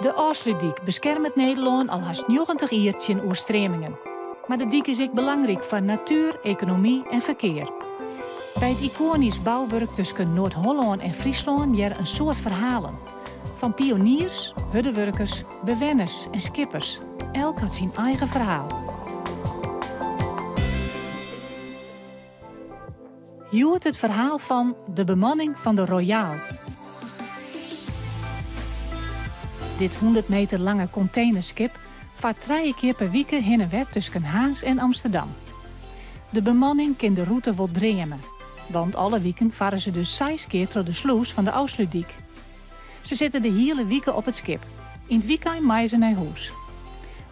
De Aarsluitdijk beschermt Nederland al haast 90 jaar tegen oerstremingen. Maar de dijk is ook belangrijk voor natuur, economie en verkeer. Bij het iconisch bouwwerk tussen Noord-Holland en Friesland jaren een soort verhalen. Van pioniers, huddewerkers, bewenners en skippers. Elk had zijn eigen verhaal. Je hoort het verhaal van de bemanning van de Royaal. Dit 100 meter lange containerskip vaart 3 keer per week heen en weer tussen Haas en Amsterdam. De bemanning kan de route wel dremen, want alle weken varen ze dus 6 keer door de sluis van de Aarsluitdijk. Ze zitten de hele weken op het schip. In het weekend maaien ze naar huis.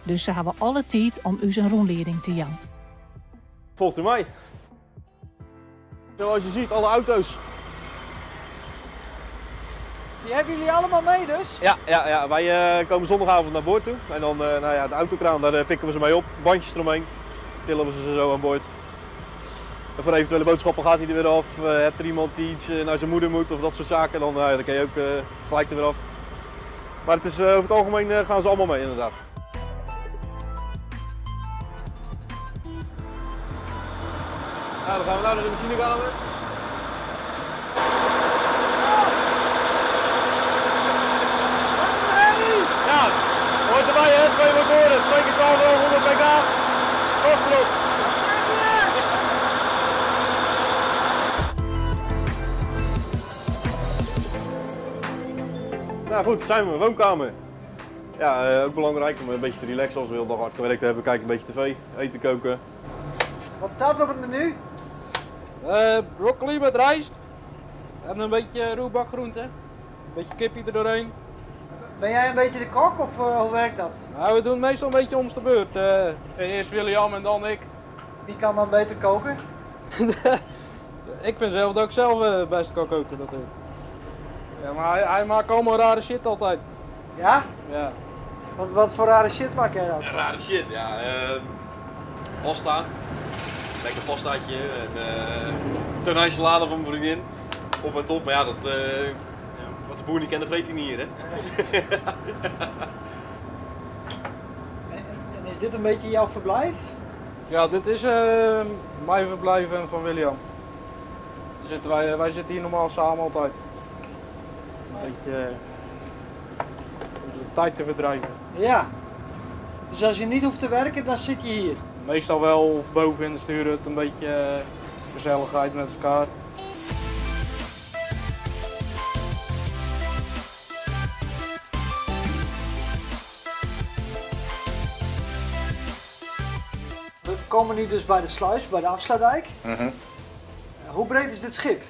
Dus ze hebben alle tijd om u zijn rondleiding te jan. Volgt u mij. Zoals je ziet, alle auto's. Die hebben jullie allemaal mee dus? Ja. Wij komen zondagavond naar boord toe. En dan de autokraan, daar pikken we ze mee op. Bandjes eromheen. Tillen we ze zo aan boord. En voor eventuele boodschappen gaat hij er weer af. Hebt er iemand die iets naar zijn moeder moet of dat soort zaken, dan kan je ook gelijk er weer af. Maar het is, over het algemeen gaan ze allemaal mee inderdaad. Nou, dan gaan we nou naar de machinekamer. Ja, hoort erbij hè, 2 motoren, 2 keer 1200 pk. Kost erop. Nou goed, zijn we in mijn woonkamer. Ja, ook belangrijk om een beetje te relaxen als we heel dag hard gewerkt hebben. Kijken een beetje tv, eten koken. Wat staat er op het menu? Broccoli met rijst en een beetje roerbakgroente. Een beetje kipje er doorheen. Ben jij een beetje de kok of hoe werkt dat? Nou, we doen meestal een beetje om de beurt. Eerst William en dan ik. Wie kan dan beter koken? Ik vind zelf dat ik zelf best kan koken natuurlijk. Ja, maar hij maakt allemaal rare shit altijd. Ja? Ja. Wat voor rare shit maak jij dan? Ja, rare shit, ja. Pasta. Lekker pastaatje en tonijnsalade van mijn vriendin. Op en top, maar ja, wat de boer niet kent, dat vreet hij niet hier, hè. En is dit een beetje jouw verblijf? Ja, dit is mijn verblijf en van William. Wij zitten hier normaal samen altijd. Een beetje om de tijd te verdrijven. Ja. Dus als je niet hoeft te werken, dan zit je hier? Meestal wel, of boven in de stuurhut, een beetje gezelligheid met elkaar. We komen nu dus bij de sluis, bij de afsluitdijk. Hoe breed is dit schip?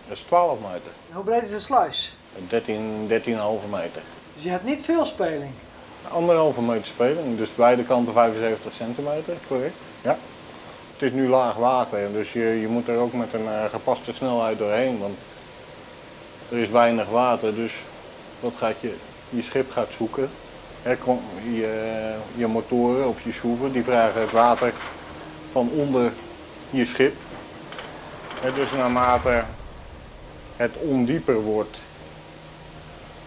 Dat is 12 meter. En hoe breed is de sluis? 13,5 meter. Dus je hebt niet veel speling. 1,5 meter speling, dus beide kanten 75 centimeter, correct. Ja. Het is nu laag water, dus je moet er ook met een gepaste snelheid doorheen, want er is weinig water, dus je schip gaat zoeken. Je motoren of je schroeven, die vragen het water van onder je schip. Dus naarmate het ondieper wordt,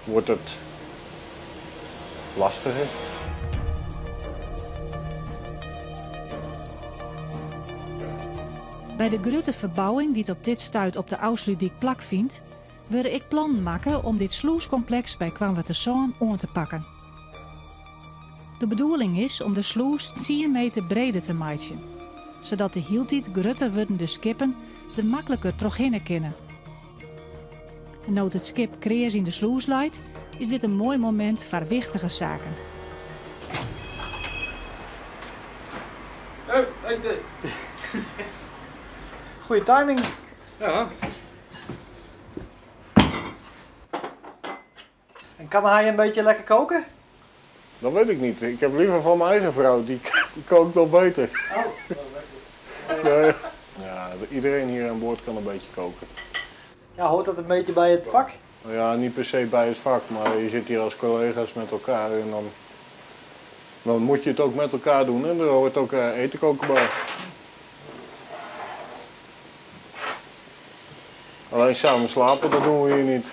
wordt het lastiger. Bij de grote verbouwing die het op dit stuit op de Aarsluitdijk plak vindt, wilde ik plannen maken om dit sluiscomplex bij Kwaamwaterzaan aan te pakken. De bedoeling is om de sluis 10 meter breder te maken, zodat de hieltijd groter wordende skippen er makkelijker doorheen kunnen. En nu het schip kreeg in de sluis leidt, is dit een mooi moment voor wichtige zaken. Oh, eten! Goeie timing. Ja. En kan hij een beetje lekker koken? Dat weet ik niet. Ik heb liever van mijn eigen vrouw, die kookt wel beter. Ja, iedereen hier aan boord kan een beetje koken. Ja, hoort dat een beetje bij het vak? Ja, niet per se bij het vak, maar je zit hier als collega's met elkaar en dan moet je het ook met elkaar doen en er hoort ook eten koken bij. Alleen samen slapen, dat doen we hier niet.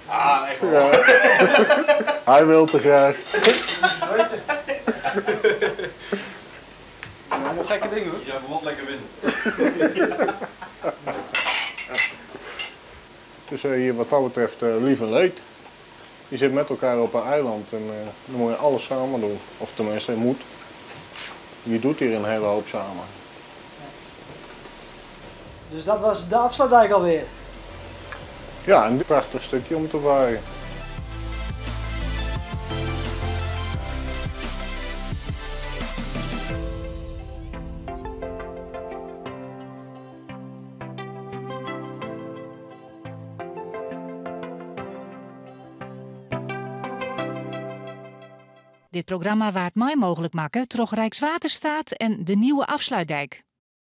Ah, echt wel. Ja. Hij wil te graag. Allemaal gekke dingen hoor. Je zou wat lekker winnen. Dus hier wat dat betreft lief en leed. Je zit met elkaar op een eiland en dan moet je alles samen doen. Of tenminste, je moet. Je doet hier een hele hoop samen. Dus dat was de afsluitdijk alweer. Ja, een prachtig stukje om te varen. Dit programma waard mij mogelijk maken door Rijkswaterstaat en de nieuwe afsluitdijk.